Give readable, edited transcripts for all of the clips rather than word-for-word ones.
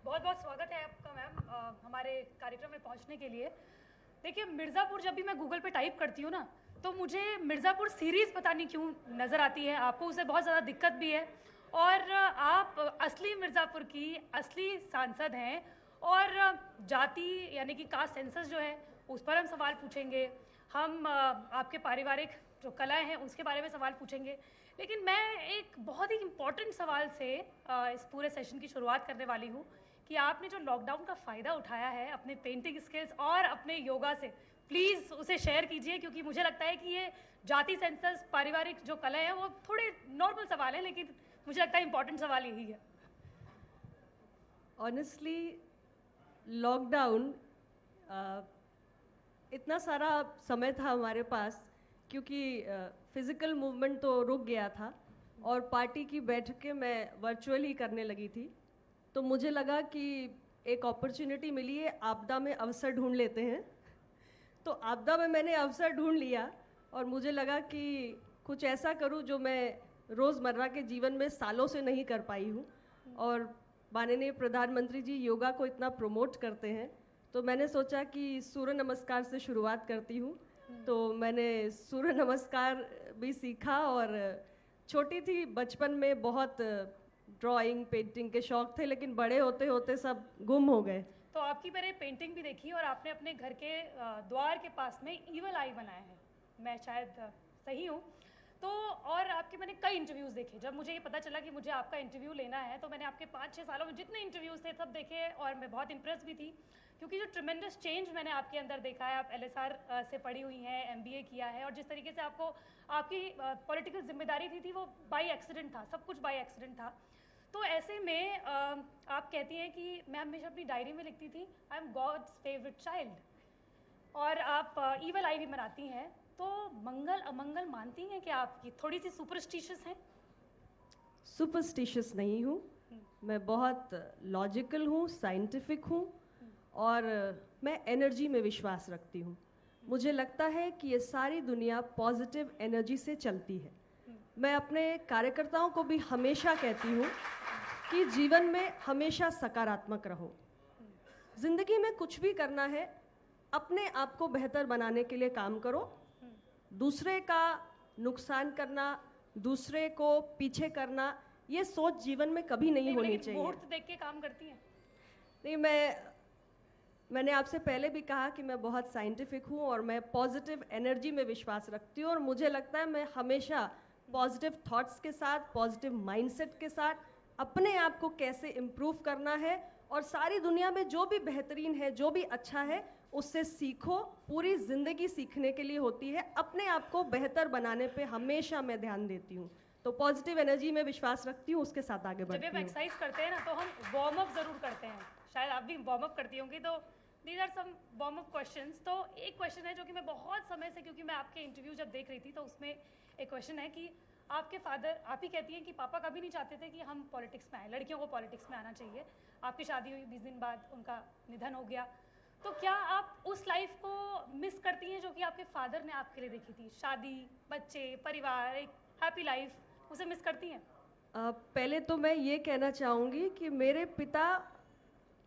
बहुत बहुत स्वागत है आपका मैम हमारे कार्यक्रम में पहुंचने के लिए। देखिए, मिर्ज़ापुर जब भी मैं गूगल पे टाइप करती हूँ ना, तो मुझे मिर्ज़ापुर सीरीज़ पता नहीं क्यों नज़र आती है। आपको उससे बहुत ज़्यादा दिक्कत भी है और आप असली मिर्ज़ापुर की असली सांसद हैं। और जाति यानी कि कास्ट सेंसस जो है उस पर हम सवाल पूछेंगे। हम आपके पारिवारिक जो कलाएँ हैं उसके बारे में सवाल पूछेंगे। लेकिन मैं एक बहुत ही इम्पॉर्टेंट सवाल से इस पूरे सेशन की शुरुआत करने वाली हूँ कि आपने जो लॉकडाउन का फ़ायदा उठाया है अपने पेंटिंग स्किल्स और अपने योगा से, प्लीज़ उसे शेयर कीजिए, क्योंकि मुझे लगता है कि ये जाति सेंसस, पारिवारिक जो कला है वो थोड़े नॉर्मल सवाल है, लेकिन मुझे लगता है इम्पॉर्टेंट सवाल यही है। ऑनेस्टली लॉकडाउन इतना सारा समय था हमारे पास, क्योंकि फिज़िकल मूवमेंट तो रुक गया था और पार्टी की बैठकें मैं वर्चुअली करने लगी थी। तो मुझे लगा कि एक अपॉर्चुनिटी मिली है, आपदा में अवसर ढूंढ लेते हैं। तो आपदा में मैंने अवसर ढूंढ लिया और मुझे लगा कि कुछ ऐसा करूं जो मैं रोज़मर्रा के जीवन में सालों से नहीं कर पाई हूं। और माननीय प्रधानमंत्री जी योगा को इतना प्रमोट करते हैं, तो मैंने सोचा कि सूर्य नमस्कार से शुरुआत करती हूँ। तो मैंने सूर्य नमस्कार भी सीखा और छोटी थी बचपन में बहुत ड्राइंग पेंटिंग के शौक थे, लेकिन बड़े होते होते सब गुम हो गए। तो आपकी मैंने पेंटिंग भी देखी और आपने अपने घर के द्वार के पास में ईवल आई बनाया है, मैं शायद सही हूँ तो। और आपके मैंने कई इंटरव्यूज़ देखे। जब मुझे ये पता चला कि मुझे आपका इंटरव्यू लेना है तो मैंने आपके 5-6 सालों में जितने इंटरव्यूज़ थे सब देखे और मैं बहुत इम्प्रेस भी थी, क्योंकि जो ट्रिमेंडस चेंज मैंने आपके अंदर देखा है। आप LSR से पढ़ी हुई हैं, MBA किया है, और जिस तरीके से आपको आपकी पॉलिटिकल जिम्मेदारी थी वो बाई एक्सीडेंट था, सब कुछ बाई एक्सीडेंट था। तो ऐसे में आप कहती हैं कि मैं हमेशा अपनी डायरी में लिखती थी I am God's favourite child, और आप ईवल आई भी बनाती हैं। तो मंगल अमंगल मानती हैं कि आप ये थोड़ी सी सुपरस्टिशियस हैं? सुपरस्टिशियस नहीं हूँ, मैं बहुत लॉजिकल हूँ, साइंटिफिक हूँ और मैं एनर्जी में विश्वास रखती हूँ। मुझे लगता है कि ये सारी दुनिया पॉजिटिव एनर्जी से चलती है। मैं अपने कार्यकर्ताओं को भी हमेशा कहती हूँ कि जीवन में हमेशा सकारात्मक रहो। जिंदगी में कुछ भी करना है, अपने आप को बेहतर बनाने के लिए काम करो। दूसरे का नुकसान करना, दूसरे को पीछे करना, ये सोच जीवन में कभी नहीं होनी चाहिए। मुहूर्त देख के काम करती हैं? नहीं, मैंने आपसे पहले भी कहा कि मैं बहुत साइंटिफिक हूँ और मैं पॉजिटिव एनर्जी में विश्वास रखती हूँ। और मुझे लगता है मैं हमेशा पॉजिटिव थॉट्स के साथ, पॉजिटिव माइंडसेट के साथ अपने आप को कैसे इम्प्रूव करना है और सारी दुनिया में जो भी बेहतरीन है, जो भी अच्छा है, उससे सीखो। पूरी ज़िंदगी सीखने के लिए होती है। अपने आप को बेहतर बनाने पे हमेशा मैं ध्यान देती हूँ। तो पॉजिटिव एनर्जी में विश्वास रखती हूँ, उसके साथ आगे बढ़ती हूँ। जब हम एक्सरसाइज करते हैं ना तो हम वार्म अप ज़रूर करते हैं, शायद आप भी वार्म अप करती होंगी। तो these are some warm up questions. तो एक क्वेश्चन है जो कि मैं बहुत समय से, क्योंकि मैं आपके इंटरव्यू जब देख रही थी तो उसमें एक क्वेश्चन है कि आपके फादर, आप ही कहती हैं कि पापा कभी नहीं चाहते थे कि हम पॉलिटिक्स में आए, लड़कियों को पॉलिटिक्स में आना चाहिए। आपकी शादी हुई, 20 दिन बाद उनका निधन हो गया। तो क्या आप उस लाइफ को मिस करती हैं जो कि आपके फादर ने आपके लिए देखी थी? शादी, बच्चे, परिवार, एक हैप्पी लाइफ, उसे मिस करती हैं? पहले तो मैं ये कहना चाहूँगी कि मेरे पिता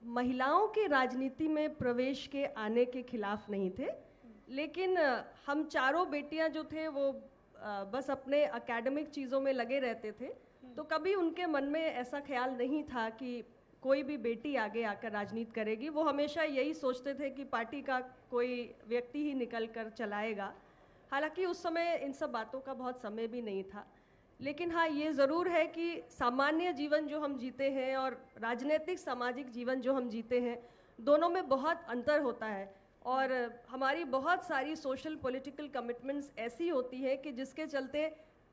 महिलाओं के राजनीति में प्रवेश के आने के खिलाफ नहीं थे, लेकिन हम चारों बेटियां जो थे वो बस अपने एकेडमिक चीज़ों में लगे रहते थे। तो कभी उनके मन में ऐसा ख्याल नहीं था कि कोई भी बेटी आगे आकर राजनीति करेगी। वो हमेशा यही सोचते थे कि पार्टी का कोई व्यक्ति ही निकल कर चलाएगा। हालांकि उस समय इन सब बातों का बहुत समय भी नहीं था। लेकिन हाँ, ये ज़रूर है कि सामान्य जीवन जो हम जीते हैं और राजनीतिक सामाजिक जीवन जो हम जीते हैं, दोनों में बहुत अंतर होता है। और हमारी बहुत सारी सोशल पॉलिटिकल कमिटमेंट्स ऐसी होती हैं कि जिसके चलते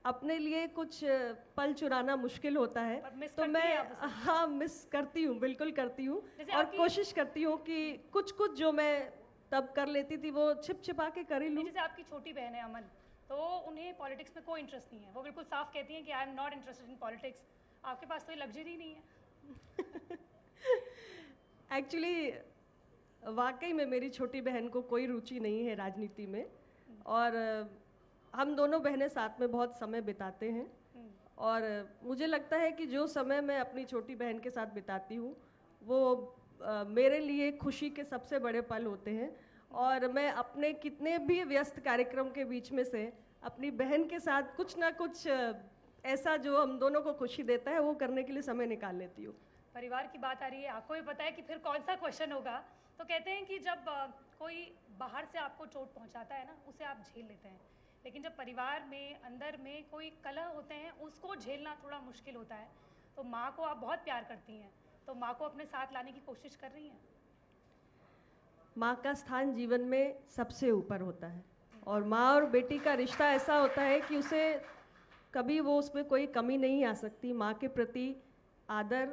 अपने लिए कुछ पल चुराना मुश्किल होता है। तो मैं हाँ मिस करती हूँ, बिल्कुल करती हूँ। और कोशिश करती हूँ कि कुछ जो मैं तब कर लेती थी वो छिप छिपा के कर ही लूँ। जैसे आपकी छोटी बहन है अमन, तो उन्हें पॉलिटिक्स में कोई इंटरेस्ट नहीं है, वो बिल्कुल साफ कहती हैं कि I am not interested in politics. आपके पास तो ये लग्जरी नहीं है। एक्चुअली वाकई में मेरी छोटी बहन को कोई रुचि नहीं है राजनीति में, और हम दोनों बहनें साथ में बहुत समय बिताते हैं। और मुझे लगता है कि जो समय मैं अपनी छोटी बहन के साथ बिताती हूँ वो मेरे लिए खुशी के सबसे बड़े पल होते हैं। और मैं अपने कितने भी व्यस्त कार्यक्रम के बीच में से अपनी बहन के साथ कुछ ना कुछ ऐसा जो हम दोनों को खुशी देता है वो करने के लिए समय निकाल लेती हूँ। परिवार की बात आ रही है, आपको भी पता है कि फिर कौन सा क्वेश्चन होगा। तो कहते हैं कि जब कोई बाहर से आपको चोट पहुंचाता है ना, उसे आप झेल लेते हैं, लेकिन जब परिवार में अंदर में कोई कलह होते हैं उसको झेलना थोड़ा मुश्किल होता है। तो माँ को आप बहुत प्यार करती हैं, तो माँ को अपने साथ लाने की कोशिश कर रही हैं? माँ का स्थान जीवन में सबसे ऊपर होता है और माँ और बेटी का रिश्ता ऐसा होता है कि उसे कभी वो उसमें कोई कमी नहीं आ सकती। माँ के प्रति आदर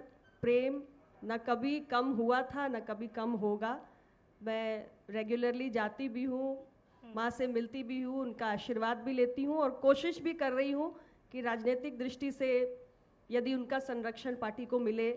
प्रेम न कभी कम हुआ था न कभी कम होगा। मैं रेगुलरली जाती भी हूँ, माँ से मिलती भी हूँ, उनका आशीर्वाद भी लेती हूँ और कोशिश भी कर रही हूँ कि राजनीतिक दृष्टि से यदि उनका संरक्षण पार्टी को मिले,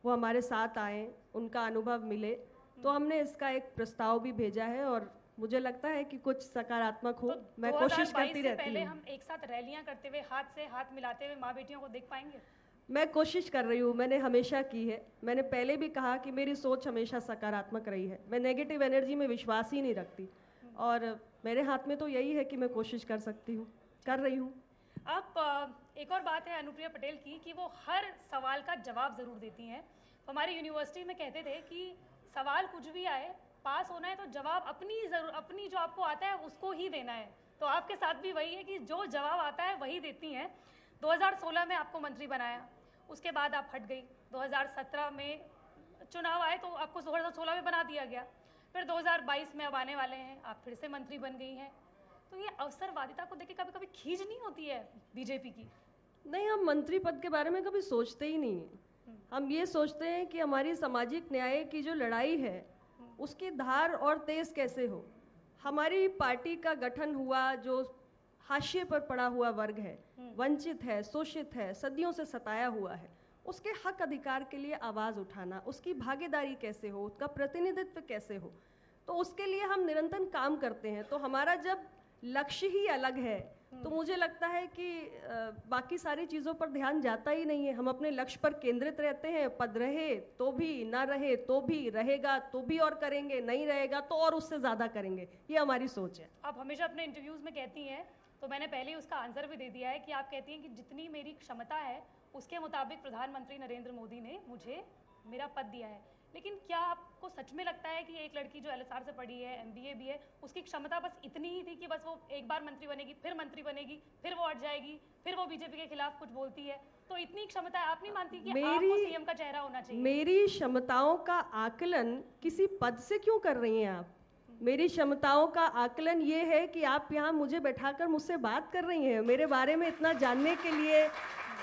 वो हमारे साथ आए, उनका अनुभव मिले, तो हमने इसका एक प्रस्ताव भी भेजा है और मुझे लगता है कि कुछ सकारात्मक हो। तो मैं कोशिश करती रहती पहले हूँ। हम एक साथ रैलियां करते हुए हाथ से हाथ मिलाते हुए माँ बेटियों को देख पाएंगे? मैं कोशिश कर रही हूँ, मैंने हमेशा की है। मैंने पहले भी कहा कि मेरी सोच हमेशा सकारात्मक रही है। मैं नेगेटिव एनर्जी में विश्वास ही नहीं रखती और मेरे हाथ में तो यही है कि मैं कोशिश कर सकती हूँ, कर रही हूँ। आप एक और बात है अनुप्रिया पटेल की कि वो हर सवाल का जवाब ज़रूर देती हैं। तो हमारी यूनिवर्सिटी में कहते थे कि सवाल कुछ भी आए, पास होना है तो जवाब अपनी जो आपको आता है उसको ही देना है। तो आपके साथ भी वही है कि जो जवाब आता है वही देती हैं। 2016 में आपको मंत्री बनाया, उसके बाद आप हट गई। 2017 में चुनाव आए तो आपको 2016 में बना दिया गया। फिर 2022 में अब आने वाले हैं, आप फिर से मंत्री बन गई हैं। तो ये अवसरवादिता को देख के कभी कभी खींच नहीं होती है बीजेपी की? नहीं, हम मंत्री पद के बारे में कभी सोचते ही नहीं हैं। हम ये सोचते हैं कि हमारी सामाजिक न्याय की जो लड़ाई है उसकी धार और तेज कैसे हो। हमारी पार्टी का गठन हुआ जो हाशिए पर पड़ा हुआ वर्ग है, वंचित है, शोषित है, सदियों से सताया हुआ है, उसके हक अधिकार के लिए आवाज़ उठाना, उसकी भागीदारी कैसे हो, उसका प्रतिनिधित्व कैसे हो, तो उसके लिए हम निरंतर काम करते हैं। तो हमारा जब लक्ष्य ही अलग है तो मुझे लगता है कि बाकी सारी चीज़ों पर ध्यान जाता ही नहीं है। हम अपने लक्ष्य पर केंद्रित रहते हैं। पद रहे तो भी, ना रहे तो भी, रहेगा तो भी और करेंगे, नहीं रहेगा तो और उससे ज़्यादा करेंगे, ये हमारी सोच है। आप हमेशा अपने इंटरव्यूज़ में कहती हैं, तो मैंने पहले ही उसका आंसर भी दे दिया है कि आप कहती हैं कि जितनी मेरी क्षमता है उसके मुताबिक प्रधानमंत्री नरेंद्र मोदी ने मुझे मेरा पद दिया है। लेकिन क्या आपको सच में लगता है कि एक लड़की जो LSR से पढ़ी है, MBA भी है, उसकी क्षमता बस इतनी ही थी कि बस वो एक बार मंत्री बनेगी, फिर मंत्री बनेगी, फिर वो हट जाएगी, फिर वो बीजेपी के खिलाफ कुछ बोलती है? तो इतनी क्षमता है, आप नहीं मानती कि आपको CM का चेहरा होना चाहिए? मेरी क्षमताओं का आकलन किसी पद से क्यों कर रही हैं आप? मेरी क्षमताओं का आकलन ये है कि आप यहाँ मुझे बैठाकर मुझसे बात कर रही हैं, मेरे बारे में इतना जानने के लिए,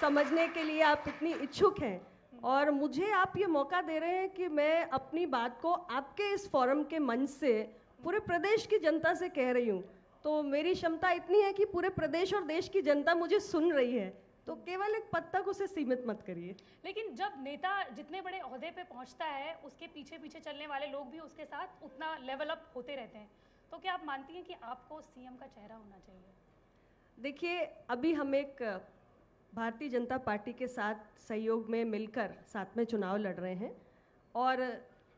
समझने के लिए आप इतनी इच्छुक हैं और मुझे आप ये मौका दे रहे हैं कि मैं अपनी बात को आपके इस फोरम के मंच से पूरे प्रदेश की जनता से कह रही हूँ। तो मेरी क्षमता इतनी है कि पूरे प्रदेश और देश की जनता मुझे सुन रही है, तो केवल एक पद तक उसे सीमित मत करिए। लेकिन जब नेता जितने बड़े ओहदे पे पहुंचता है, उसके पीछे पीछे चलने वाले लोग भी उसके साथ उतना लेवल अप होते रहते हैं। तो क्या आप मानती हैं कि आपको CM का चेहरा होना चाहिए? देखिए, अभी हम एक भारतीय जनता पार्टी के साथ सहयोग में मिलकर साथ में चुनाव लड़ रहे हैं और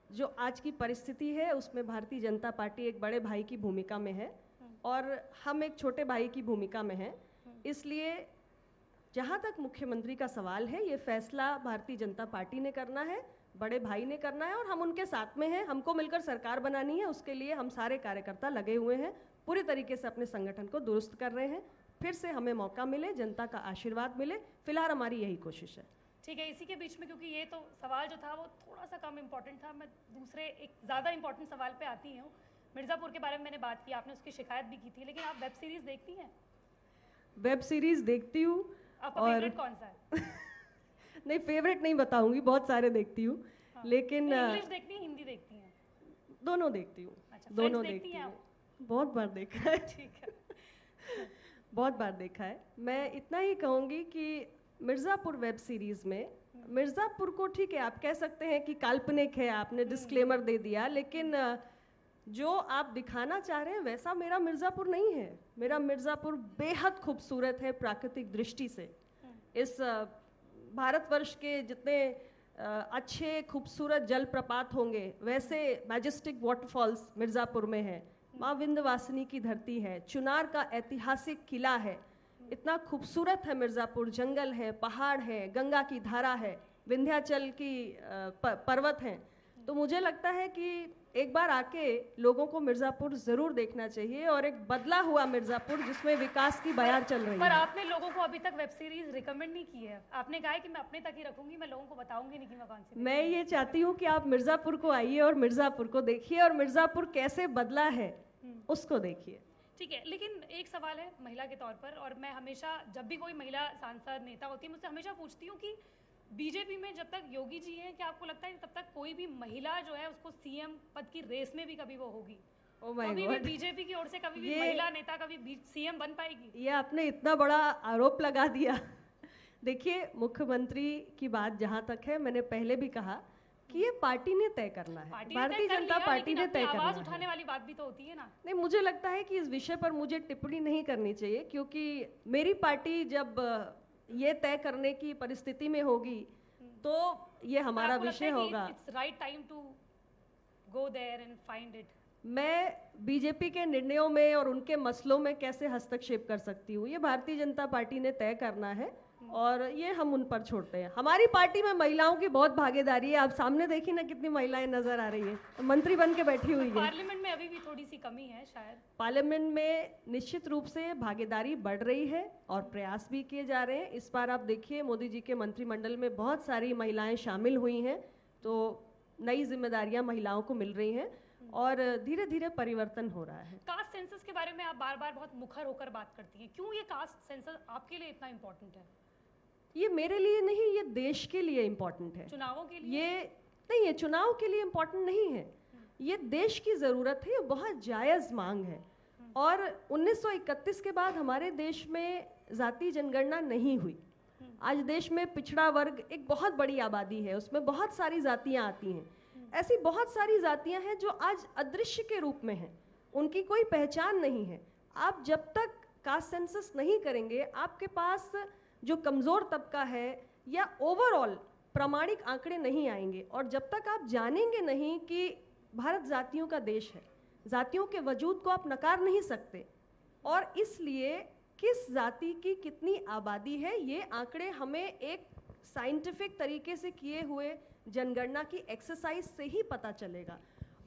जो आज की परिस्थिति है उसमें भारतीय जनता पार्टी एक बड़े भाई की भूमिका में है और हम एक छोटे भाई की भूमिका में हैं। इसलिए जहाँ तक मुख्यमंत्री का सवाल है, ये फैसला भारतीय जनता पार्टी ने करना है, बड़े भाई ने करना है और हम उनके साथ में हैं। हमको मिलकर सरकार बनानी है, उसके लिए हम सारे कार्यकर्ता लगे हुए हैं, पूरी तरीके से अपने संगठन को दुरुस्त कर रहे हैं। फिर से हमें मौका मिले, जनता का आशीर्वाद मिले, फिलहाल हमारी यही कोशिश है। ठीक है, इसी के बीच में, क्योंकि ये तो सवाल जो था वो थोड़ा सा कम इम्पोर्टेंट था, मैं दूसरे एक ज़्यादा इम्पोर्टेंट सवाल पे आती हूँ। मिर्ज़ापुर के बारे में मैंने बात की, आपने उसकी शिकायत भी की थी, लेकिन आप वेब सीरीज़ देखती हैं? वेब सीरीज़ देखती हूँ। आपका फेवरेट कौन सा है? नहीं, फेवरेट नहीं बताऊंगी, बहुत सारे देखती हूँ। हाँ। लेकिन इंग्लिश देखती हैं, हिंदी देखती हैं? दोनों देखती हूँ। अच्छा, दोनों देखती हैं हूँ। बहुत बार देखा है। ठीक है। बहुत बार देखा है। मैं इतना ही कहूँगी कि मिर्ज़ापुर वेब सीरीज़ में, मिर्ज़ापुर को ठीक है आप कह सकते हैं कि काल्पनिक है, आपने डिस्क्लेमर दे दिया, लेकिन जो आप दिखाना चाह रहे हैं वैसा मेरा मिर्ज़ापुर नहीं है। मेरा मिर्ज़ापुर बेहद खूबसूरत है प्राकृतिक दृष्टि से। इस भारतवर्ष के जितने अच्छे खूबसूरत जलप्रपात होंगे, वैसे मैजेस्टिक वाटरफॉल्स मिर्ज़ापुर में है, माँ विंध्यवासिनी की धरती है, चुनार का ऐतिहासिक किला है, इतना खूबसूरत है मिर्ज़ापुर, जंगल है, पहाड़ है, गंगा की धारा है, विंध्याचल की पर्वत हैं। तो मुझे लगता है कि एक बार आके लोगों को मिर्ज़ापुर ज़रूर देखना चाहिए, और एक बदला हुआ मिर्ज़ापुर जिसमें विकास की बयार चल रही है। पर आपने लोगों को अभी तक वेब सीरीज रिकमेंड नहीं की है। आपने कहा है कि मैं अपने तक ही रखूंगी, मैं लोगों को बताऊंगी नहीं कि मैं कौन सी। मैं ये चाहती हूँ कि आप मिर्ज़ापुर को आइए और मिर्ज़ापुर को देखिए, और मिर्ज़ापुर कैसे बदला है उसको देखिए। ठीक है, लेकिन एक सवाल है महिला के तौर पर, और मैं हमेशा जब भी कोई महिला सांसद नेता होती है मुझसे हमेशा पूछती हूँ कि बीजेपी में जब तक योगी जी हैं, क्या आपको लगता है तब तक कोई भी महिला जो है उसको सीएम पद की रेस में भी कभी वो होगी? कभी भी बीजेपी की ओर से कभी भी महिला नेता कभी सीएम बन पाएगी? ये आपने इतना बड़ा आरोप लगा दिया। देखिए, मुख्यमंत्री की बात जहाँ तक है, मैंने पहले भी कहा कि ये पार्टी ने तय करना है, भारतीय जनता पार्टी ने तय करना है। आवाज उठाने वाली बात भी तो होती है ना। नहीं, मुझे लगता है कि इस विषय पर मुझे टिप्पणी नहीं करनी चाहिए, क्योंकि मेरी पार्टी जब ये तय करने की परिस्थिति में होगी तो ये हमारा विषय होगा। It's right time to go there and find it. मैं बीजेपी के निर्णयों में और उनके मसलों में कैसे हस्तक्षेप कर सकती हूँ, ये भारतीय जनता पार्टी ने तय करना है, और ये हम उन पर छोड़ते हैं। हमारी पार्टी में महिलाओं की बहुत भागीदारी है। आप सामने देखिए ना कितनी महिलाएं नजर आ रही हैं, मंत्री बन के बैठी हुई है। पार्लियामेंट में अभी भी थोड़ी सी कमी है शायद। पार्लियामेंट में निश्चित रूप से भागीदारी बढ़ रही है और प्रयास भी किए जा रहे हैं। इस बार आप देखिए, मोदी जी के मंत्रिमंडल में बहुत सारी महिलाएं शामिल हुई हैं, तो नई जिम्मेदारियां महिलाओं को मिल रही हैं और धीरे धीरे परिवर्तन हो रहा है। कास्ट सेंसस के बारे में आप बार बार बहुत मुखर होकर बात करती हैं, क्यों ये कास्ट सेंसस आपके लिए इतना इम्पोर्टेंट है? ये मेरे लिए नहीं, ये देश के लिए इम्पोर्टेंट है। चुनावों के लिए? ये नहीं, ये चुनाव के लिए इम्पोर्टेंट नहीं है, ये देश की ज़रूरत है, ये बहुत जायज़ मांग है। और 1931 के बाद हमारे देश में जाति जनगणना नहीं हुई। आज देश में पिछड़ा वर्ग एक बहुत बड़ी आबादी है, उसमें बहुत सारी जातियां आती हैं। ऐसी बहुत सारी जातियां हैं जो आज अदृश्य के रूप में हैं, उनकी कोई पहचान नहीं है। आप जब तक कास्ट सेंसस नहीं करेंगे, आपके पास जो कमज़ोर तबका है या ओवरऑल प्रामाणिक आंकड़े नहीं आएंगे। और जब तक आप जानेंगे नहीं कि भारत जातियों का देश है, जातियों के वजूद को आप नकार नहीं सकते, और इसलिए किस जाति की कितनी आबादी है ये आंकड़े हमें एक साइंटिफिक तरीके से किए हुए जनगणना की एक्सरसाइज से ही पता चलेगा।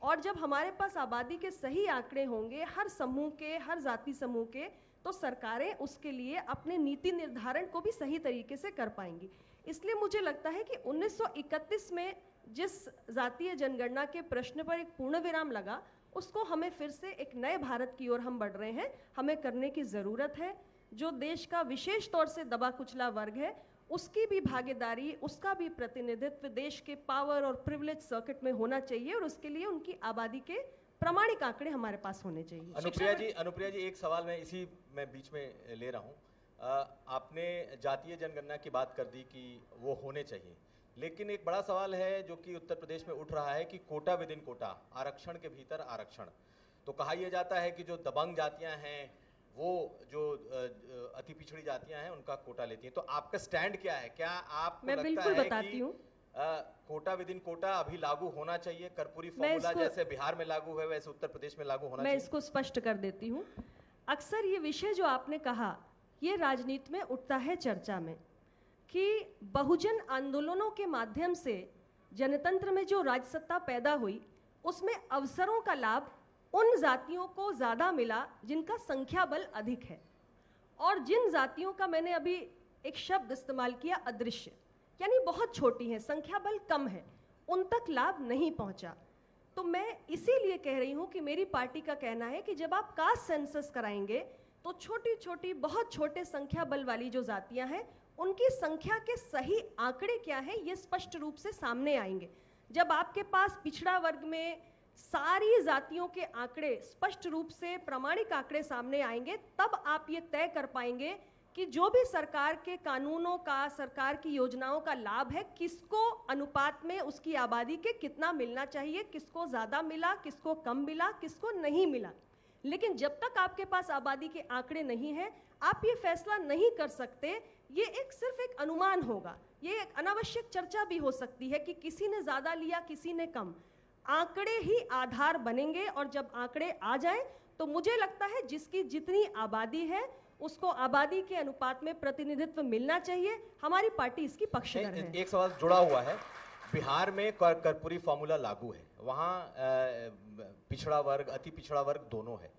और जब हमारे पास आबादी के सही आंकड़े होंगे, हर समूह के, हर जाति समूह के, तो सरकारें उसके लिए अपने नीति निर्धारण को भी सही तरीके से कर पाएंगी। इसलिए मुझे लगता है कि 1931 में जिस जातीय जनगणना के प्रश्न पर एक पूर्ण विराम लगा, उसको हमें फिर से एक नए भारत की ओर हम बढ़ रहे हैं, हमें करने की ज़रूरत है। जो देश का विशेष तौर से दबा कुचला वर्ग है, उसकी भी भागीदारी, उसका भी प्रतिनिधित्व देश के पावर और प्रिविलेज सर्किट में होना चाहिए, और उसके लिए उनकी आबादी के प्रामाणिक आंकड़े हमारे पास होने चाहिए। अनुप्रिया जी एक सवाल मैं बीच में ले रहा हूँ। आपने जातीय जनगणना की बात कर दी कि वो होने चाहिए, लेकिन एक बड़ा सवाल है जो कि उत्तर प्रदेश में उठ रहा है कि कोटा विद इन कोटा, आरक्षण के भीतर आरक्षण। तो कहा यह जाता है कि जो दबंग जातियां हैं, वो जो अति पिछड़ी जातियां हैं, उनका कोटा लेती हैं। तो आपका स्टैंड क्या है? क्या आपको मैं बिल्कुल बताती हूँ। कोटा विद इन कोटा अभी लागू होना चाहिए? कर्पूरी फॉर्मूला जैसे बिहार में लागू है वैसे उत्तर प्रदेश में लागू होना चाहिए? मैं इसको स्पष्ट कर देती हूँ। अक्सर ये विषय जो आपने कहा, ये राजनीति में उठता है चर्चा में, कि बहुजन आंदोलनों के माध्यम से जनतंत्र में जो राजसत्ता पैदा हुई, उसमें अवसरों का लाभ उन जातियों को ज़्यादा मिला जिनका संख्या बल अधिक है, और जिन जातियों का मैंने अभी एक शब्द इस्तेमाल किया, अदृश्य, यानी बहुत छोटी है, संख्या बल कम है, उन तक लाभ नहीं पहुंचा। तो मैं इसीलिए कह रही हूं कि मेरी पार्टी का कहना है कि जब आप कास्ट सेंसस कराएंगे तो छोटी छोटी, बहुत छोटे संख्या बल वाली जो जातियां हैं, उनकी संख्या के सही आंकड़े क्या हैं ये स्पष्ट रूप से सामने आएंगे। जब आपके पास पिछड़ा वर्ग में सारी जातियों के आंकड़े स्पष्ट रूप से प्रामाणिक आंकड़े सामने आएंगे, तब आप ये तय कर पाएंगे कि जो भी सरकार के कानूनों का, सरकार की योजनाओं का लाभ है, किसको अनुपात में उसकी आबादी के कितना मिलना चाहिए, किसको ज़्यादा मिला, किसको कम मिला, किसको नहीं मिला। लेकिन जब तक आपके पास आबादी के आंकड़े नहीं हैं, आप ये फैसला नहीं कर सकते ये एक सिर्फ एक अनुमान होगा, ये एक अनावश्यक चर्चा भी हो सकती है कि किसी ने ज़्यादा लिया, किसी ने कम। आंकड़े ही आधार बनेंगे, और जब आंकड़े आ जाएं तो मुझे लगता है जिसकी जितनी आबादी है उसको आबादी के अनुपात में प्रतिनिधित्व मिलना चाहिए। हमारी पार्टी इसकी पक्षधर है। एक सवाल जुड़ा हुआ है, बिहार में कर्पूरी फॉर्मूला लागू है, वहाँ पिछड़ा वर्ग, अति पिछड़ा वर्ग दोनों है,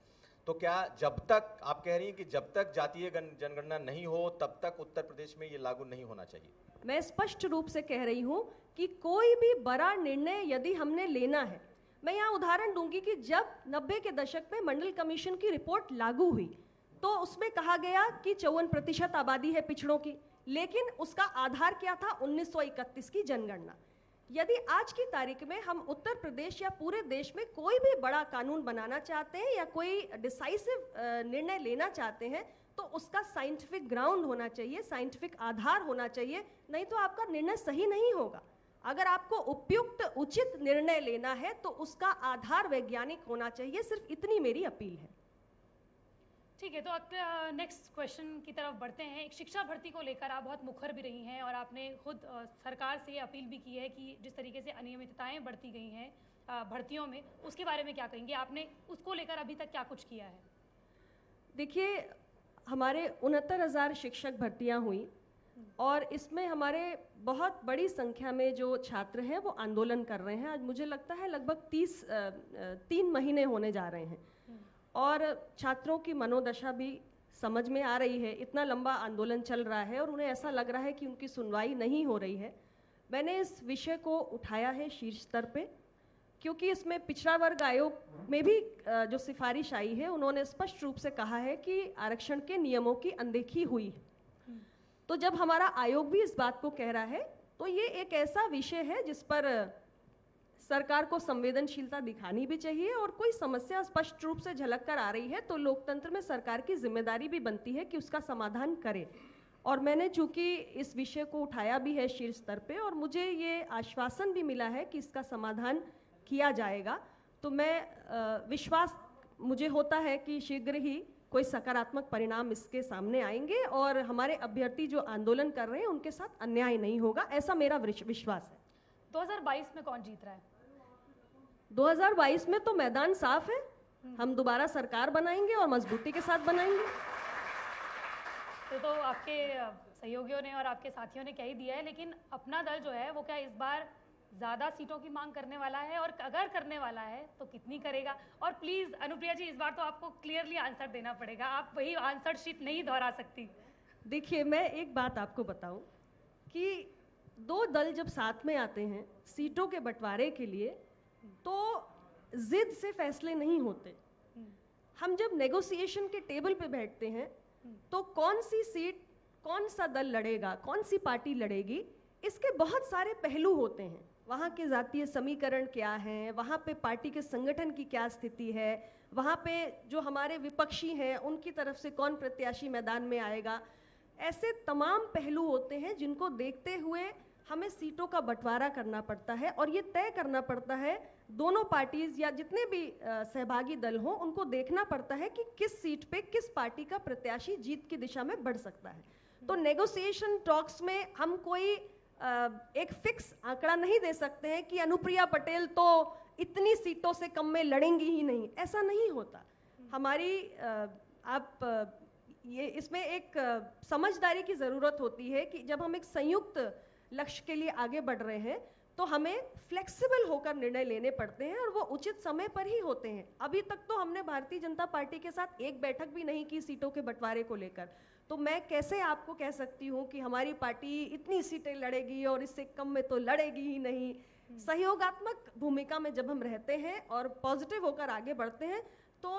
तो क्या जब तक आप कह रही हैं कि जब तक जातीय जनगणना नहीं हो तब तक उत्तर प्रदेश में ये लागू नहीं होना चाहिए? मैं स्पष्ट रूप से कह रही हूं कि कोई भी बड़ा निर्णय यदि हमने लेना है, मैं यहाँ उदाहरण दूंगी कि जब 90 के दशक में मंडल कमीशन की रिपोर्ट लागू हुई तो उसमें कहा गया कि 54% आबादी है पिछड़ों की, लेकिन उसका आधार क्या था? 1931 की जनगणना। यदि आज की तारीख में हम उत्तर प्रदेश या पूरे देश में कोई भी बड़ा कानून बनाना चाहते हैं या कोई डिसाइसिव निर्णय लेना चाहते हैं तो उसका साइंटिफिक ग्राउंड होना चाहिए, साइंटिफिक आधार होना चाहिए, नहीं तो आपका निर्णय सही नहीं होगा। अगर आपको उपयुक्त उचित निर्णय लेना है तो उसका आधार वैज्ञानिक होना चाहिए, सिर्फ इतनी मेरी अपील है। ठीक है, तो नेक्स्ट क्वेश्चन की तरफ बढ़ते हैं। एक शिक्षा भर्ती को लेकर आप बहुत मुखर भी रही हैं और आपने खुद सरकार से ये अपील भी की है कि जिस तरीके से अनियमितताएं बढ़ती गई हैं भर्तियों में, उसके बारे में क्या कहेंगे? आपने उसको लेकर अभी तक क्या कुछ किया है? देखिए, हमारे 69,000 शिक्षक भर्तियां हुई और इसमें हमारे बहुत बड़ी संख्या में जो छात्र हैं वो आंदोलन कर रहे हैं। आज मुझे लगता है लगभग 3 महीने होने जा रहे हैं और छात्रों की मनोदशा भी समझ में आ रही है। इतना लंबा आंदोलन चल रहा है और उन्हें ऐसा लग रहा है कि उनकी सुनवाई नहीं हो रही है। मैंने इस विषय को उठाया है शीर्ष स्तर पे, क्योंकि इसमें पिछड़ा वर्ग आयोग में भी जो सिफारिश आई है उन्होंने स्पष्ट रूप से कहा है कि आरक्षण के नियमों की अनदेखी हुई है। तो जब हमारा आयोग भी इस बात को कह रहा है तो ये एक ऐसा विषय है जिस पर सरकार को संवेदनशीलता दिखानी भी चाहिए, और कोई समस्या स्पष्ट रूप से झलक कर आ रही है तो लोकतंत्र में सरकार की जिम्मेदारी भी बनती है कि उसका समाधान करे। और मैंने चूंकि इस विषय को उठाया भी है शीर्ष स्तर पे और मुझे ये आश्वासन भी मिला है कि इसका समाधान किया जाएगा, तो मैं विश्वास मुझे होता है कि शीघ्र ही कोई सकारात्मक परिणाम इसके सामने आएंगे और हमारे अभ्यर्थी जो आंदोलन कर रहे हैं उनके साथ अन्याय नहीं होगा, ऐसा मेरा विश्वास है। 2022 में कौन जीत रहा है? 2022 में तो मैदान साफ है, हम दोबारा सरकार बनाएंगे और मजबूती के साथ बनाएंगे। तो आपके सहयोगियों ने और आपके साथियों ने कह ही दिया है, लेकिन अपना दल जो है वो क्या इस बार ज़्यादा सीटों की मांग करने वाला है, और अगर करने वाला है तो कितनी करेगा? और प्लीज़ अनुप्रिया जी, इस बार तो आपको क्लियरली आंसर देना पड़ेगा, आप वही आंसर शीट नहीं दोहरा सकती। देखिए, मैं एक बात आपको बताऊं कि दो दल जब साथ में आते हैं सीटों के बंटवारे के लिए तो जिद से फैसले नहीं होते। हम जब नेगोशिएशन के टेबल पे बैठते हैं तो कौन सी सीट कौन सा दल लड़ेगा, कौन सी पार्टी लड़ेगी, इसके बहुत सारे पहलू होते हैं। वहाँ के जातीय समीकरण क्या हैं, वहाँ पे पार्टी के संगठन की क्या स्थिति है, वहाँ पे जो हमारे विपक्षी हैं उनकी तरफ से कौन प्रत्याशी मैदान में आएगा, ऐसे तमाम पहलू होते हैं जिनको देखते हुए हमें सीटों का बंटवारा करना पड़ता है और ये तय करना पड़ता है, दोनों पार्टीज या जितने भी सहभागी दल हों उनको देखना पड़ता है कि किस सीट पे किस पार्टी का प्रत्याशी जीत की दिशा में बढ़ सकता है। तो नेगोशिएशन टॉक्स में हम कोई एक फिक्स आंकड़ा नहीं दे सकते हैं कि अनुप्रिया पटेल तो इतनी सीटों से कम में लड़ेंगी ही नहीं, ऐसा नहीं होता। हमारी ये इसमें एक समझदारी की ज़रूरत होती है कि जब हम एक संयुक्त लक्ष्य के लिए आगे बढ़ रहे हैं तो हमें फ्लेक्सिबल होकर निर्णय लेने पड़ते हैं और वो उचित समय पर ही होते हैं। अभी तक तो हमने भारतीय जनता पार्टी के साथ एक बैठक भी नहीं की सीटों के बंटवारे को लेकर, तो मैं कैसे आपको कह सकती हूँ कि हमारी पार्टी इतनी सीटें लड़ेगी और इससे कम में तो लड़ेगी ही नहीं। सहयोगात्मक भूमिका में जब हम रहते हैं और पॉजिटिव होकर आगे बढ़ते हैं तो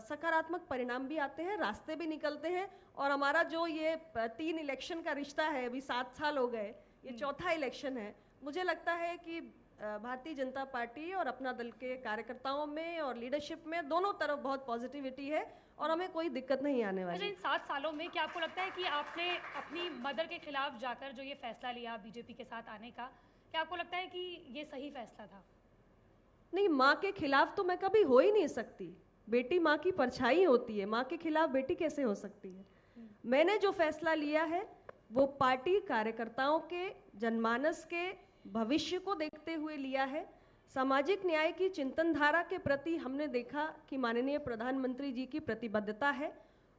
सकारात्मक परिणाम भी आते हैं, रास्ते भी निकलते हैं। और हमारा जो ये 3 इलेक्शन का रिश्ता है, अभी 7 साल हो गए, ये चौथा इलेक्शन है। मुझे लगता है कि भारतीय जनता पार्टी और अपना दल के कार्यकर्ताओं में और लीडरशिप में दोनों तरफ बहुत पॉजिटिविटी है और हमें कोई दिक्कत नहीं आने वाली। इन 7 सालों में क्या आपको लगता है कि आपने अपनी मदर के खिलाफ जाकर जो ये फैसला लिया बीजेपी के साथ आने का, क्या आपको लगता है कि ये सही फैसला था? नहीं, माँ के खिलाफ तो मैं कभी हो ही नहीं सकती। बेटी माँ की परछाई होती है, माँ के खिलाफ बेटी कैसे हो सकती है? मैंने जो फैसला लिया है वो पार्टी कार्यकर्ताओं के जनमानस के भविष्य को देखते हुए लिया है। सामाजिक न्याय की चिंतन धारा के प्रति हमने देखा कि माननीय प्रधानमंत्री जी की प्रतिबद्धता है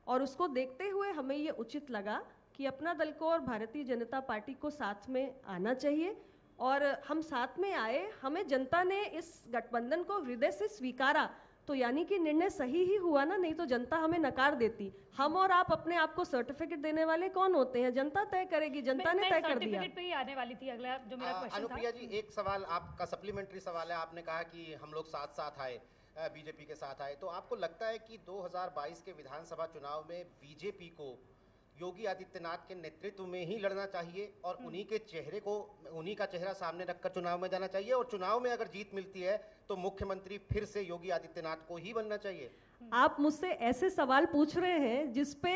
और उसको देखते हुए हमें ये उचित लगा कि अपना दल को और भारतीय जनता पार्टी को साथ में आना चाहिए और हम साथ में आए। हमें जनता ने इस गठबंधन को हृदय से स्वीकारा, तो यानी कि निर्णय सही ही हुआ ना, नहीं तो जनता हमें नकार देती। हम और आप अपने आप को सर्टिफिकेट देने वाले कौन होते हैं? जनता तय करेगी, जनता ने तय कर दिया। सर्टिफिकेट पे ही आने वाली थी अगला जो मेरा क्वेश्चन था। अनुप्रिया जी, एक सवाल आपका सप्लीमेंट्री सवाल है। आपने कहा कि हम लोग साथ साथ आए, बीजेपी के साथ आए, तो आपको लगता है कि 2022 के विधानसभा चुनाव में बीजेपी को योगी आदित्यनाथ के नेतृत्व में ही लड़ना चाहिए और उन्हीं का चेहरा सामने रखकर चुनाव में जाना चाहिए, और चुनाव में अगर जीत मिलती है तो मुख्यमंत्री फिर से योगी आदित्यनाथ को ही बनना चाहिए? आप मुझसे ऐसे सवाल पूछ रहे हैं जिसपे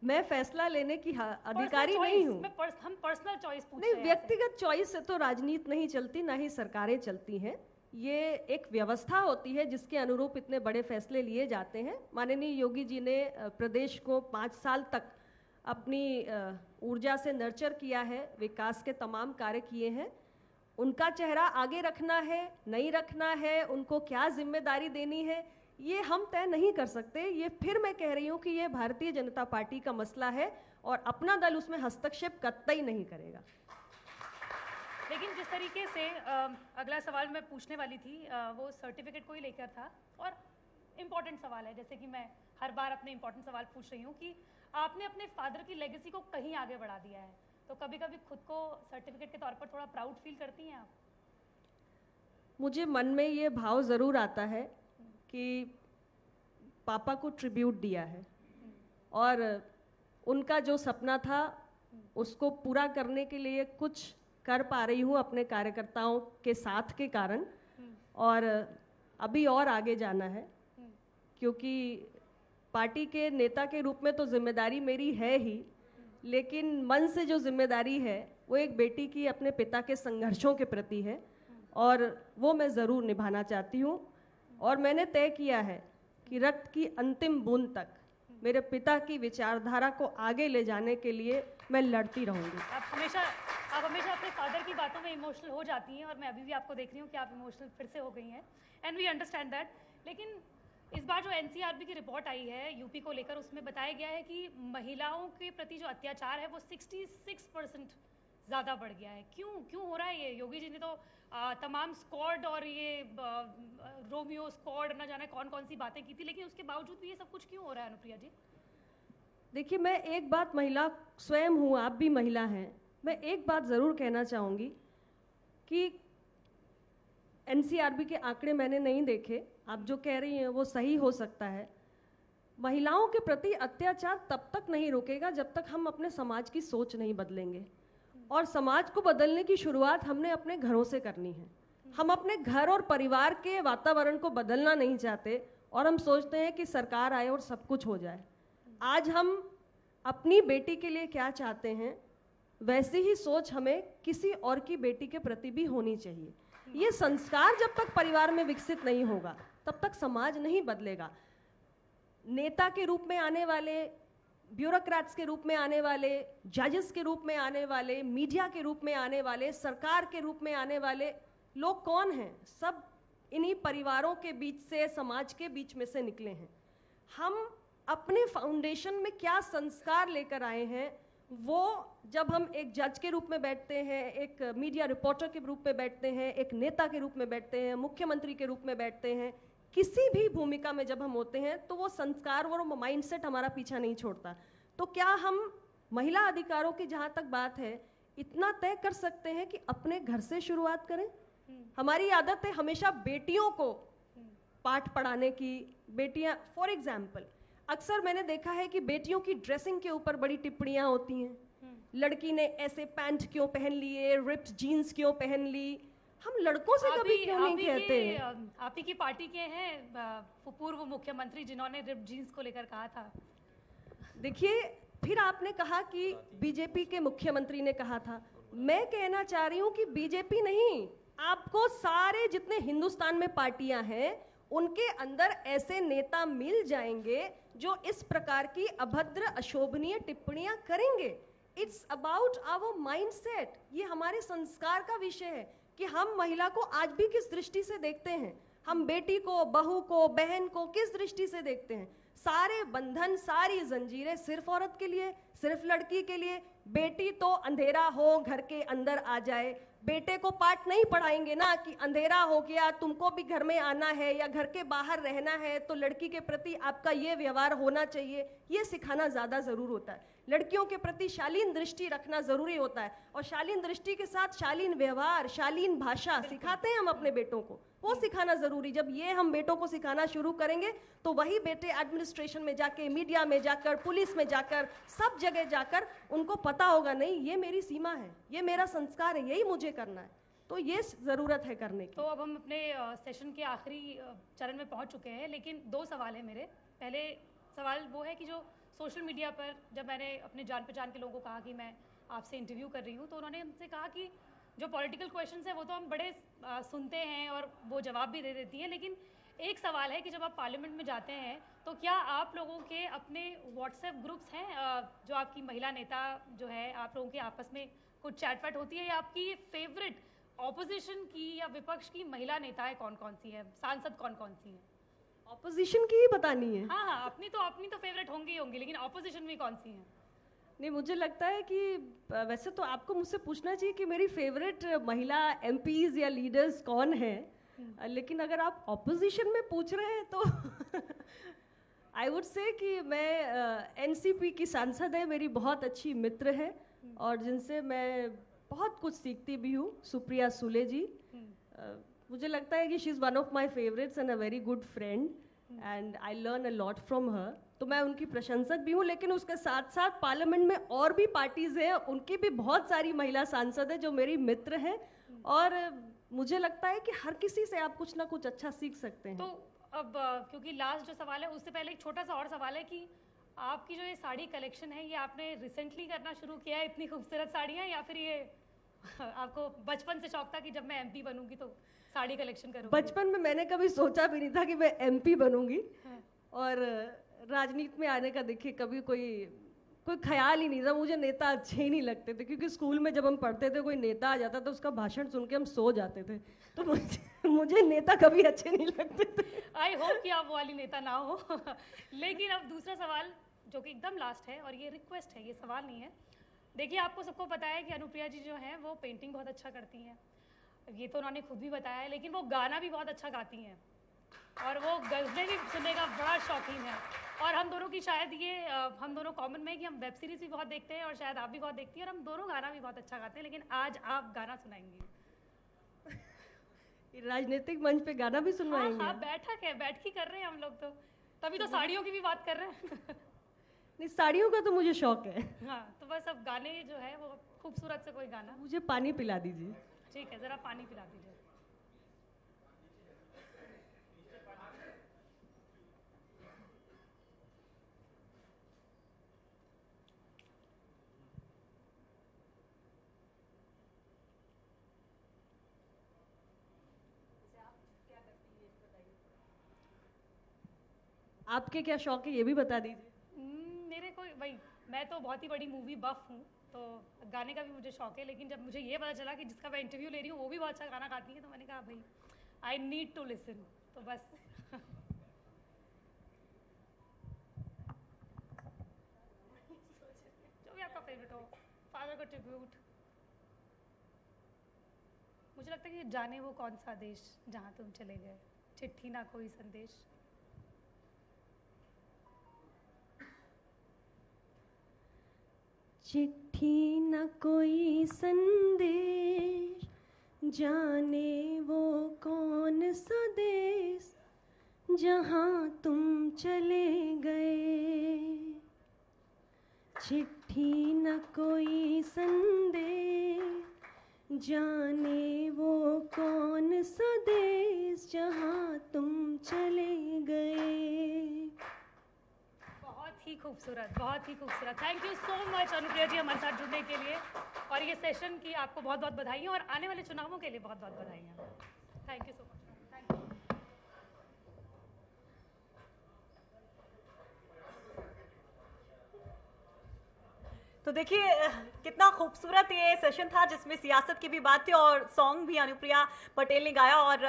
मैं फैसला लेने की अधिकारी नहीं हूँ। हम पर्सनल चॉइस पूछ नहीं, रहे हैं व्यक्तिगत चॉइस से तो राजनीति नहीं चलती, ना ही सरकारें चलती हैं। ये एक व्यवस्था होती है जिसके अनुरूप इतने बड़े फैसले लिए जाते हैं। माननीय योगी जी ने प्रदेश को 5 साल तक अपनी ऊर्जा से नर्चर किया है, विकास के तमाम कार्य किए हैं। उनका चेहरा आगे रखना है, नहीं रखना है, उनको क्या जिम्मेदारी देनी है, ये हम तय नहीं कर सकते। ये फिर मैं कह रही हूँ कि ये भारतीय जनता पार्टी का मसला है और अपना दल उसमें हस्तक्षेप कतई नहीं करेगा। लेकिन जिस तरीके से अगला सवाल मैं पूछने वाली थी वो सर्टिफिकेट को ही लेकर था, और इम्पॉर्टेंट सवाल है, जैसे कि मैं हर बार अपने इम्पॉर्टेंट सवाल पूछ रही हूँ कि आपने अपने फादर की लेगेसी को कहीं आगे बढ़ा दिया है, तो कभी कभी खुद को सर्टिफिकेट के तौर पर थोड़ा प्राउड फील करती हैं आप? मुझे मन में ये भाव ज़रूर आता है कि पापा को ट्रिब्यूट दिया है और उनका जो सपना था उसको पूरा करने के लिए कुछ कर पा रही हूँ अपने कार्यकर्ताओं के साथ के कारण, और अभी और आगे जाना है, क्योंकि पार्टी के नेता के रूप में तो जिम्मेदारी मेरी है ही, लेकिन मन से जो जिम्मेदारी है वो एक बेटी की अपने पिता के संघर्षों के प्रति है और वो मैं ज़रूर निभाना चाहती हूँ। और मैंने तय किया है कि रक्त की अंतिम बूंद तक मेरे पिता की विचारधारा को आगे ले जाने के लिए मैं लड़ती रहूँगी। आप हमेशा अपने फादर की बातों में इमोशनल हो जाती हैं, और मैं अभी भी आपको देख रही हूँ कि आप इमोशनल फिर से हो गई हैं, एंड वी अंडरस्टैंड दैट। लेकिन इस बार जो एनसीआरबी की रिपोर्ट आई है यूपी को लेकर, उसमें बताया गया है कि महिलाओं के प्रति जो अत्याचार है वो 66% ज़्यादा बढ़ गया है। क्यों हो रहा है ये? योगी जी ने तो तमाम स्क्वाड और ये रोमियो स्क्वाड न जाने कौन कौन सी बातें की थी, लेकिन उसके बावजूद भी ये सब कुछ क्यों हो रहा है अनुप्रिया जी? देखिए, मैं एक बात, महिला स्वयं हूँ, आप भी महिला हैं, मैं एक बात ज़रूर कहना चाहूँगी कि एनसीआरबी के आंकड़े मैंने नहीं देखे, आप जो कह रही हैं वो सही हो सकता है। महिलाओं के प्रति अत्याचार तब तक नहीं रुकेगा जब तक हम अपने समाज की सोच नहीं बदलेंगे, और समाज को बदलने की शुरुआत हमने अपने घरों से करनी है। हम अपने घर और परिवार के वातावरण को बदलना नहीं चाहते और हम सोचते हैं कि सरकार आए और सब कुछ हो जाए। आज हम अपनी बेटी के लिए क्या चाहते हैं, वैसी ही सोच हमें किसी और की बेटी के प्रति भी होनी चाहिए। ये संस्कार जब तक परिवार में विकसित नहीं होगा तब तक समाज नहीं बदलेगा। नेता के रूप में आने वाले, ब्यूरोक्रेट्स के रूप में आने वाले, जजेस के रूप में आने वाले, मीडिया के रूप में आने वाले, सरकार के रूप में आने वाले लोग कौन हैं? सब इन्हीं परिवारों के बीच से, समाज के बीच में से निकले हैं। हम अपने फाउंडेशन में क्या संस्कार लेकर आए हैं, वो जब हम एक जज के रूप में बैठते हैं, एक मीडिया रिपोर्टर के रूप में बैठते हैं, एक नेता के रूप में बैठते हैं, मुख्यमंत्री के रूप में बैठते हैं, किसी भी भूमिका में जब हम होते हैं तो वो संस्कार और वो माइंडसेट हमारा पीछा नहीं छोड़ता। तो क्या हम महिला अधिकारों की जहाँ तक बात है, इतना तय कर सकते हैं कि अपने घर से शुरुआत करें? हमारी आदत है हमेशा बेटियों को पाठ पढ़ाने की। बेटियां, फॉर एग्जाम्पल, अक्सर मैंने देखा है कि बेटियों की ड्रेसिंग के ऊपर बड़ी टिप्पणियां होती हैं। लड़की ने ऐसे पैंट क्यों पहन लिए, रिप्ड जीन्स क्यों पहन ली। हम लड़कों से कभी क्यों नहीं कहते? आप ही की पार्टी के हैं पूर्व मुख्यमंत्री जिन्होंने रिप्ड जीन्स को लेकर कहा था। देखिए, फिर आपने कहा कि बीजेपी के मुख्यमंत्री ने कहा था। मैं कहना चाह रही हूं कि बीजेपी नहीं, आपको सारे जितने हिंदुस्तान में पार्टियां हैं उनके अंदर ऐसे नेता मिल जाएंगे जो इस प्रकार की अभद्र, अशोभनीय टिप्पणियां करेंगे। It's about our mindset. ये हमारे संस्कार का विषय है कि हम महिला को आज भी किस दृष्टि से देखते हैं, हम बेटी को, बहू को, बहन को किस दृष्टि से देखते हैं। सारे बंधन, सारी जंजीरें सिर्फ औरत के लिए, सिर्फ लड़की के लिए। बेटी तो अंधेरा हो घर के अंदर आ जाए, बेटे को पाठ नहीं पढ़ाएंगे ना कि अंधेरा हो गया तुमको भी घर में आना है या घर के बाहर रहना है तो लड़की के प्रति आपका ये व्यवहार होना चाहिए, ये सिखाना ज़्यादा ज़रूर होता है। लड़कियों के प्रति शालीन दृष्टि रखना ज़रूरी होता है, और शालीन दृष्टि के साथ शालीन व्यवहार, शालीन भाषा सिखाते हैं हम अपने बेटों को, वो सिखाना ज़रूरी। जब ये हम बेटों को सिखाना शुरू करेंगे तो वही बेटे एडमिनिस्ट्रेशन में जाके, मीडिया में जाकर, पुलिस में जाकर, सब जगह जाकर उनको पता होगा नहीं ये मेरी सीमा है, ये मेरा संस्कार है, यही मुझे करना है। तो ये ज़रूरत है करने की। तो अब हम अपने सेशन के आखिरी चरण में पहुंच चुके हैं, लेकिन 2 सवाल है मेरे। पहले सवाल वो है कि जो सोशल मीडिया पर जब मैंने अपने जान पहचान के लोगों को कहा कि मैं आपसे इंटरव्यू कर रही हूँ, तो उन्होंने हमसे कहा कि जो पॉलिटिकल क्वेश्चंस हैं वो तो हम बड़े सुनते हैं और वो जवाब भी दे देती हैं, लेकिन एक सवाल है कि जब आप पार्लियामेंट में जाते हैं तो क्या आप लोगों के अपने व्हाट्सएप ग्रुप्स हैं, जो आपकी महिला नेता जो है आप लोगों के आपस में कुछ चैट वैट होती है, या आपकी फेवरेट ऑपोजिशन की या विपक्ष की महिला नेताएं कौन कौन सी हैं, सांसद कौन कौन सी हैं? ऑपोजिशन की ही बतानी है? हाँ हाँ, अपनी तो फेवरेट होंगी ही होंगी, लेकिन ऑपोजिशन में कौन सी हैं? नहीं, मुझे लगता है कि वैसे तो आपको मुझसे पूछना चाहिए कि मेरी फेवरेट महिला एमपीज या लीडर्स कौन है, लेकिन अगर आप ऑपोजिशन में पूछ रहे हैं तो आई वुड से कि मैं एनसीपी की सांसद है, मेरी बहुत अच्छी मित्र है और जिनसे मैं बहुत कुछ सीखती भी हूँ, सुप्रिया सुले जी। मुझे लगता है कि she is one of my favourites and a very good friend and I learn a lot from her. तो मैं उनकी प्रशंसक भी हूँ, लेकिन उसके साथ साथ पार्लियामेंट में और भी पार्टीज हैं, उनकी भी बहुत सारी महिला सांसद हैं जो मेरी मित्र हैं, और मुझे लगता है कि हर किसी से आप कुछ ना कुछ अच्छा सीख सकते हैं। तो अब क्योंकि लास्ट जो सवाल है उससे पहले एक छोटा सा और सवाल है कि आपकी जो ये साड़ी कलेक्शन है ये आपने रिसेंटली करना शुरू किया है, इतनी खूबसूरत साड़ियाँ, या फिर ये आपको बचपन से शौक था कि जब मैं एमपी बनूंगी तो साड़ी कलेक्शन करूंगी? बचपन में मैंने कभी सोचा भी नहीं था कि मैं एमपी बनूंगी, और राजनीति में आने का देखिए कभी कोई ख्याल ही नहीं था। मुझे नेता अच्छे ही नहीं लगते थे, क्योंकि स्कूल में जब हम पढ़ते थे कोई नेता आ जाता था उसका भाषण सुन के हम सो जाते थे, तो मुझे नेता कभी अच्छे नहीं लगते थे। आई होप कि आप वो वाली नेता ना हो। लेकिन अब दूसरा सवाल जो कि एकदम लास्ट है, और ये रिक्वेस्ट है, ये सवाल नहीं है। देखिए, आपको सबको पता है कि अनुप्रिया जी जो हैं वो पेंटिंग बहुत अच्छा करती हैं, ये तो उन्होंने खुद भी बताया है, लेकिन वो गाना भी बहुत अच्छा गाती हैं और वो गज़लें भी सुनने का बड़ा शौकीन है। और हम दोनों की शायद ये हम दोनों कॉमन में है कि हम वेब सीरीज़ भी बहुत देखते हैं और शायद आप भी बहुत देखती हैं, और हम दोनों गाना भी बहुत अच्छा गाते हैं, लेकिन आज आप गाना सुनाएंगी। राजनीतिक मंच पे गाना भी सुनवाएंगे? हाँ, बैठक ही कर रहे हैं हम लोग, तो तभी तो साड़ियों की भी बात कर रहे हैं। नहीं, साड़ियों का तो मुझे शौक है। हाँ, तो बस अब गाने जो है वो खूबसूरत से कोई गाना। मुझे पानी पिला दीजिए। ठीक है, ज़रा पानी पिला दीजिए। आपके क्या शौक है ये भी बता दीजिए। मेरे कोई भाई, मैं तो बहुत ही बड़ी मूवी बफ हूँ, तो गाने का भी मुझे शौक है, लेकिन जब मुझे ये पता चला कि जिसका मैं इंटरव्यू ले रही हूँ वो भी बहुत अच्छा गाना गाती है, तो मैंने कहा भाई आई नीड टू लिसन, तो बस। जो भी आपका फेवरेट हो, फादर का ट्रिब्यूट। मुझे लगता है कि जाने वो कौन सा देश जहाँ तुम चले गए, चिट्ठी ना कोई संदेश। चिट्ठी न कोई संदेश, जाने वो कौन सा देश जहाँ तुम चले गए। चिट्ठी न कोई संदेश, जाने वो कौन सा देश जहाँ तुम चले गए। बहुत ही खूबसूरत। Thank you so much Anupriya ji हमारे साथ जुड़ने के लिए, और ये सेशन की आपको बहुत बहुत बधाई और आने वाले चुनावों के लिए बहुत बहुत बधाई। Thank you so much. तो देखिए कितना खूबसूरत ये सेशन था जिसमें सियासत की भी बात थी और सॉन्ग भी अनुप्रिया पटेल ने गाया। और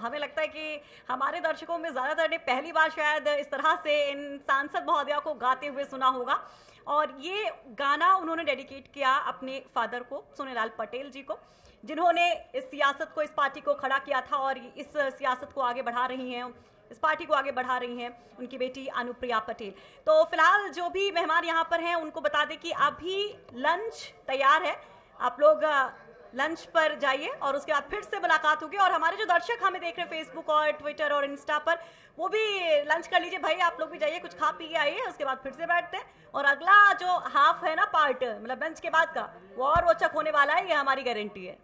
हमें लगता है कि हमारे दर्शकों में ज़्यादातर ने पहली बार शायद इस तरह से इन सांसद महोदया को गाते हुए सुना होगा। और ये गाना उन्होंने डेडिकेट किया अपने फादर को, सोनेलाल पटेल जी को, जिन्होंने इस सियासत को, इस पार्टी को खड़ा किया था और इस सियासत को आगे बढ़ा रही हैं, इस पार्टी को आगे बढ़ा रही हैं उनकी बेटी अनुप्रिया पटेल। तो फिलहाल जो भी मेहमान यहाँ पर हैं उनको बता दें कि अभी लंच तैयार है, आप लोग लंच पर जाइए और उसके बाद फिर से मुलाकात होगी। और हमारे जो दर्शक हमें देख रहे हैं फेसबुक और ट्विटर और इंस्टा पर, वो भी लंच कर लीजिए भाई, आप लोग भी जाइए, कुछ खा पी के आइए, उसके बाद फिर से बैठते हैं। और अगला जो हाफ है ना, पार्ट मतलब लंच के बाद का, वो और रोचक होने वाला है, ये हमारी गारंटी है।